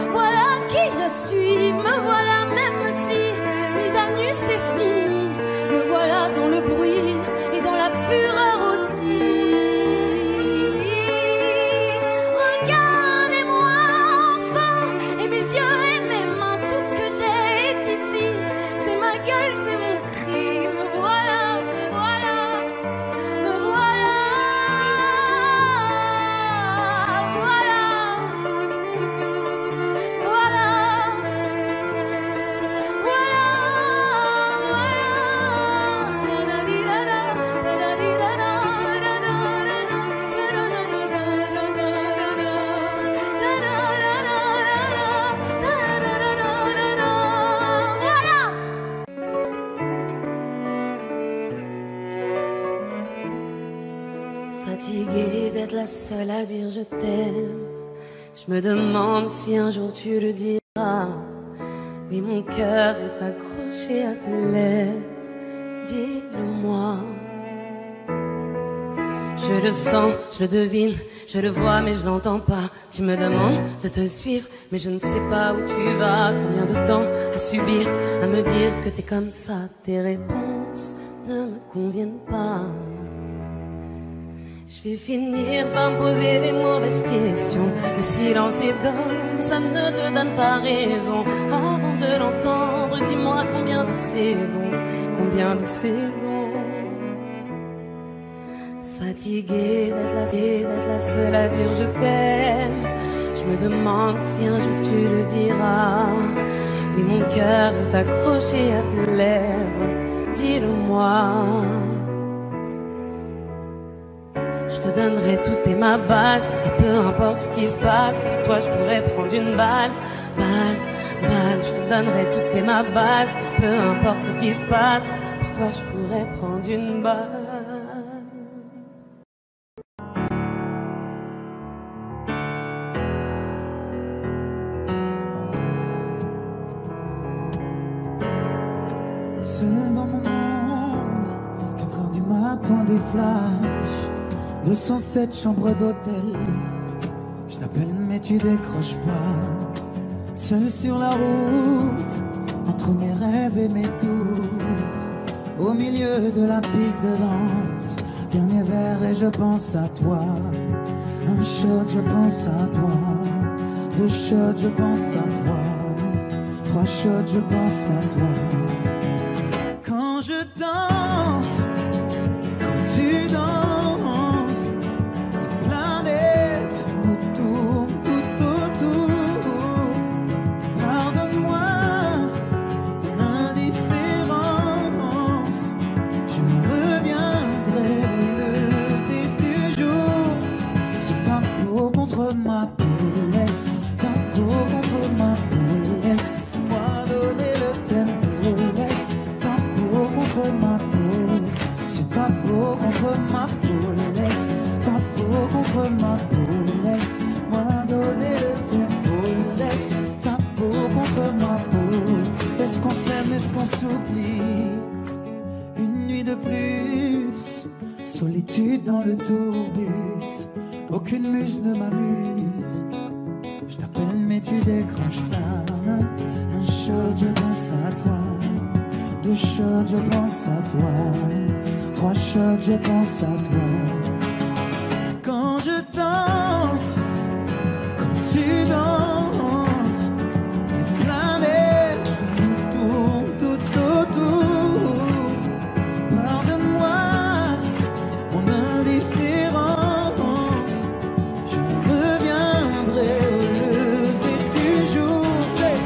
Voilà qui je suis, me voilà même si mise à nu c'est fini. Me voilà dans le bruit et dans la fureur aussi. Regardez-moi enfin, et mes yeux et mes mains, tout ce que j'ai est ici. C'est ma gueule, c'est mon cri, me voilà, me voilà, me voilà. Fatiguée d'être la seule à dire je t'aime, je me demande si un jour tu le diras. Oui, mon cœur est accroché à tes lèvres, dis-le-moi. Je le sens, je le devine, je le vois mais je l'entends pas. Tu me demandes de te suivre mais je ne sais pas où tu vas. Combien de temps à subir, à me dire que t'es comme ça. Tes réponses ne me conviennent pas. Je vais finir par me poser des mauvaises questions. Le silence est d'homme, ça ne te donne pas raison. Avant de l'entendre, dis-moi combien de saisons, combien de saisons. Fatiguée d'être la seule à dire je t'aime, je me demande si un jour tu le diras. Oui, mon cœur est accroché à tes lèvres, dis-le-moi. Je te donnerai tout et ma base, et peu importe ce qui se passe, pour toi je pourrais prendre une balle. Je te donnerai tout et ma base, et peu importe ce qui se passe, pour toi je pourrais prendre une balle. Seul dans mon monde, 4 heures du matin, des flashs, 207 chambres d'hôtel. Je t'appelle mais tu décroches pas. Seul sur la route, entre mes rêves et mes doutes, au milieu de la piste de danse. Dernier verre et je pense à toi. Un shot, je pense à toi. 2 shots, je pense à toi. 3 shots, je pense à toi. Quand je danse, quand tu danses, les planètes nous tournent tout autour. Pardonne-moi mon indifférence, je reviendrai au lever du jour. C'est ta peau contre ma peau, laisse ta peau contre ma peau, laisse-moi donner le tempo, laisse ta peau contre ma peau. C'est ta peau contre ma peau, laisse ta peau contre ma peau, laisse-moi donner le tempo, laisse ta peau contre ma peau. Est-ce qu'on s'aime, est-ce qu'on s'oublie? Une nuit de plus, solitude dans le tourbus, aucune muse ne m'amuse. Je t'appelle mais tu décroches pas. Un shot, je pense à toi. 2 shots, je pense à toi. 3 shots, je pense à toi. Quand je danse, quand tu danses, les planètes nous tournent tout autour. Pardonne-moi mon indifférence, je reviendrai au lever du jour. C'est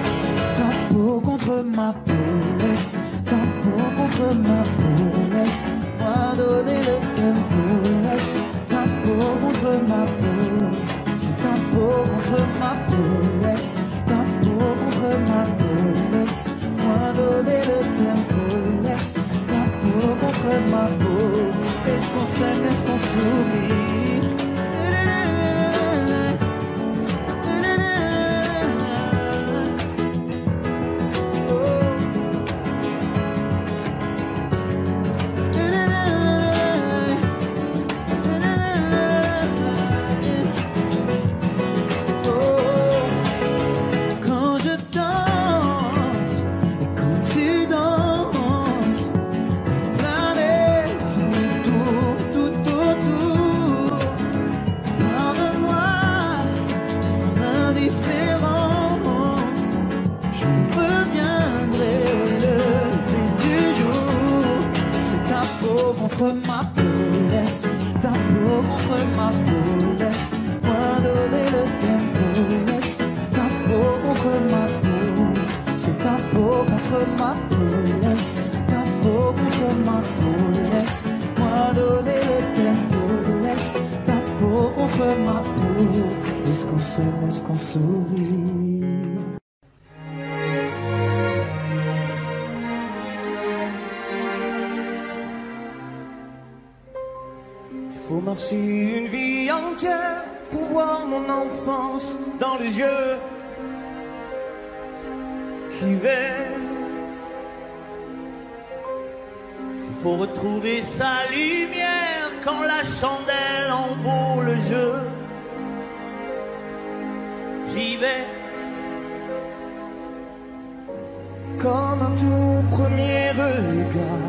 ta peau contre ma peau, laisse ta peau contre ma peau, laisse-moi donner le tempo, laisse ta peau contre ma peau. C'est ta peau contre ma peau, laisse ta peau contre ma peau, laisse-moi donner le tempo, laisse ta peau contre ma peau. Est-ce qu'on s'aime, est-ce qu'on s'oublie? Quand je danse et quand tu danses, les planètes nous tournent tout autour. Pardonne-moi mon indifférence, je reviendrai au lever du jour. C'est ta peau contre ma peau, laisse ta peau contre ma peau, laisse-moi donner le tempo, laisse ta peau contre ma peau. C'est ta peau contre ma peau, laisse ta peau contre ma peau, laisse-moi donner le tempo, laisse ta peau contre ma peau. Est-ce qu'on s'aime, est-ce qu'on s'oublie? Faut marcher une vie entière pour voir mon enfance dans les yeux qui veillent. S'il faut retrouver sa lumière quand la chandelle en vaut le jeu, j'y vais. Comme un tout premier regard,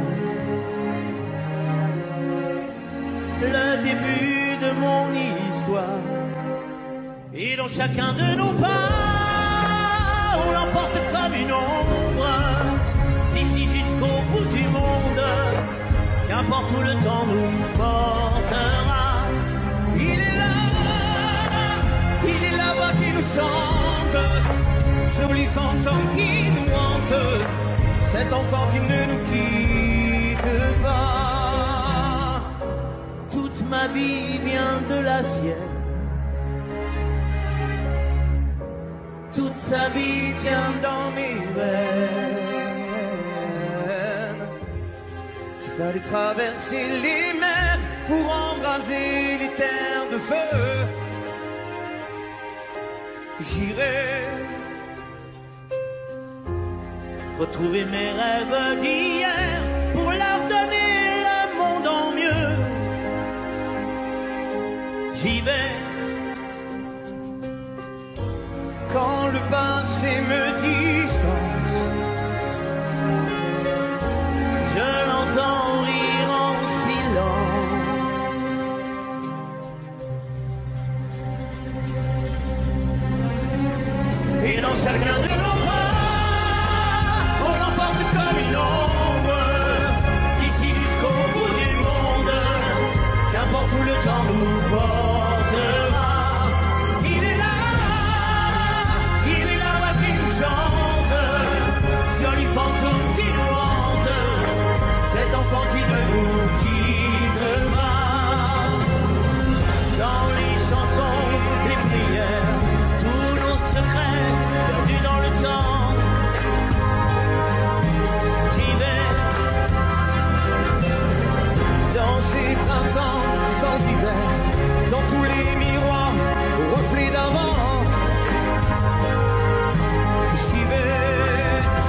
le début de mon histoire, et dans chacun de nos pas, on l'emporte comme une ombre, d'ici jusqu'au bout du monde, qu'importe où le temps nous portera. Il est la voix qui nous chante, joli fantôme qui nous hante, cet enfant qui ne nous quitte pas. Toute ma vie vient de la sienne, toute sa vie tient dans mes veines. Il fallait traverser les mers pour embraser les terres de feu. J'irai retrouver mes rêves d'hier pour leur donner le monde en mieux. J'y vais quand le passé me dispense. Je l'entends rire en silence. Et dans chacun de nos bras, on l'emporte comme une ombre, d'ici jusqu'au bout du monde, qu'importe où le temps nous portera. Il est là, ouais, qui nous chante, joli fantôme qui nous hante, cet enfant qui ne nous quittera. Dans les chansons, les prières, tous nos secrets perdus dans le temps. J'y vais dans ces printemps sans hiver, dans tous les miroirs aux reflets d'avant. J'y vais,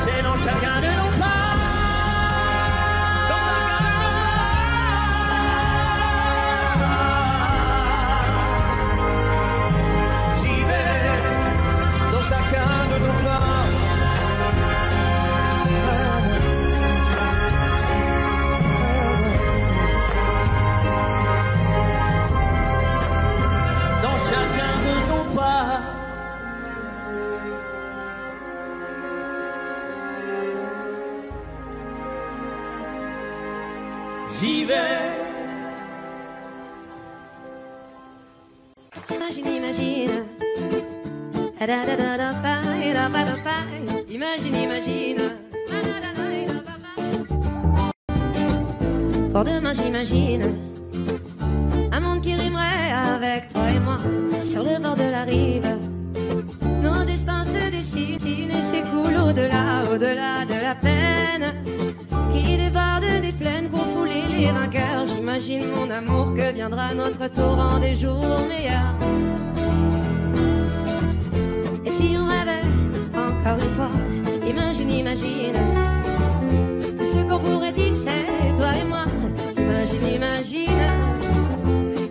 c'est dans chacun de nos pas. Chacun de nos pas. Dans chacun de nos pas. J'y vais. Imagine, imagine. Imagine, imagine. Pour demain, j'imagine un monde qui rimerait avec toi et moi sur le bord de la rive. Nos destins se dessinent et s'écoulent au-delà, au-delà de la peine qui déborde des plaines qu'ont foulé les vainqueurs. J'imagine mon amour que viendra notre tour en des jours meilleurs. Et si on rêvait encore une fois, imagine, imagine tout ce qu'on pourrait tisser, toi et moi. Imagine, imagine.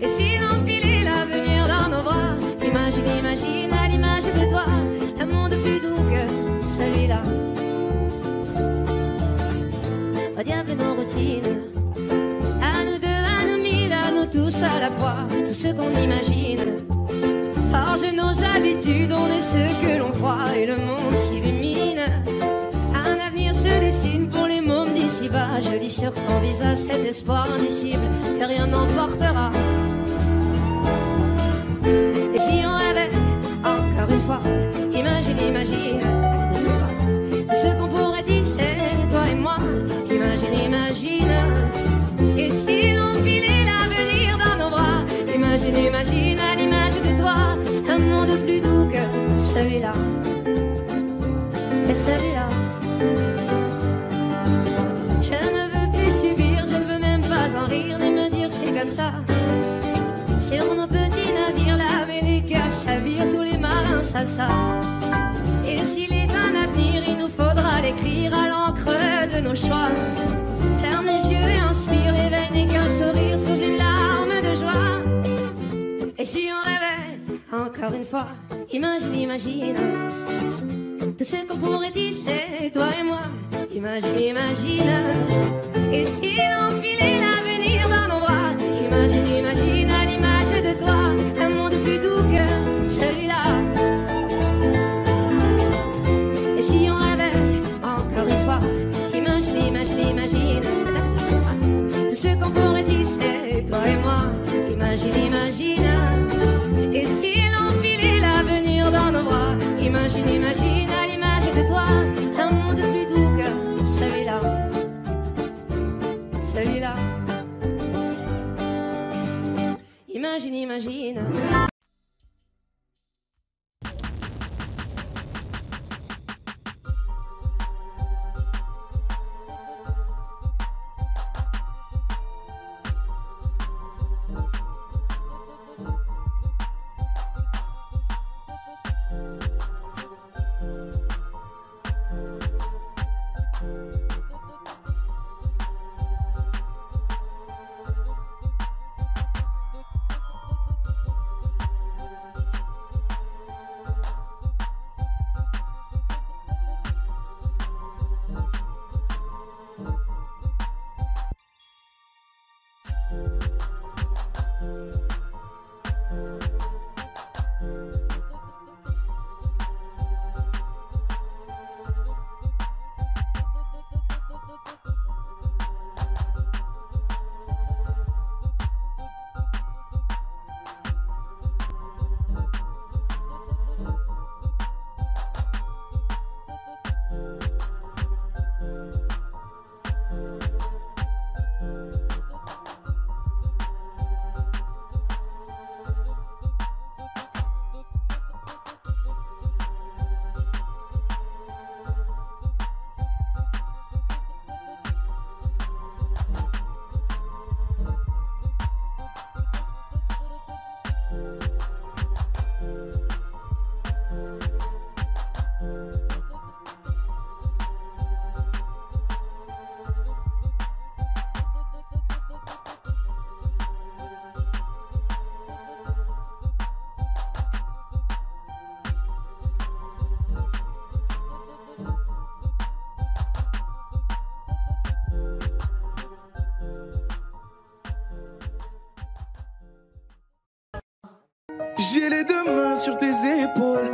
Et si l'empilait l'avenir dans nos bras, imagine, imagine à l'image de toi, un monde plus doux que celui-là. Au diable nos routines, à nous deux, à nous mille, à nous tous à la fois, tout ce qu'on imagine. Forge nos habitudes, on est ce que l'on croit et le monde s'illumine. Un avenir se dessine pour les mômes d'ici-bas. Je lis sur ton visage cet espoir indicible que rien n'emportera. Et si on rêvait encore une fois, imagine, imagine tout ce qu'on pourrait tisser, toi et moi. Imagine, imagine. Et si l'on filait l'avenir dans nos bras, imagine, imagine à l'image de toi, un monde plus doux que celui-là. Et celui-là. Je ne veux plus subir, je ne veux même pas en rire, ni me dire c'est comme ça. Sur nos petits navires, là, mais les cœurs chavirent, tous les marins savent ça. Et s'il est un avenir, il nous faudra l'écrire à l'encre de nos choix. Ferme les yeux et inspire les veines et qu'un sourire sous une larme de joie. Et si on rêvait encore une fois, imagine, imagine tout ce qu'on pourrait tisser, toi et moi. Imagine, imagine. Et si l'on filait l'avenir dans nos bras, imagine, imagine à l'image de toi, un monde plus doux que celui-là. Et si on rêvait encore une fois, imagine, imagine, imagine tout ce qu'on pourrait tisser, toi et moi. Imagine, imagine. Et si l'on filait l'avenir dans nos bras, imagine, imagine à l'image de toi, un monde plus doux que celui-là. Celui-là. Imagine, imagine. J'ai les deux mains sur tes épaules,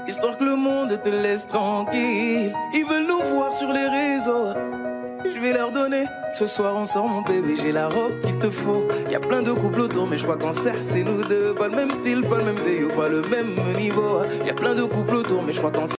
histoire que le monde te laisse tranquille. Ils veulent nous voir sur les réseaux, je vais leur donner. Ce soir on sort mon bébé, j'ai la robe qu'il te faut. Y a plein de couples autour mais je crois qu'en serre c'est nous deux. Pas le même style, pas le même zéyo, pas le même niveau. Y a plein de couples autour mais je crois qu'en serre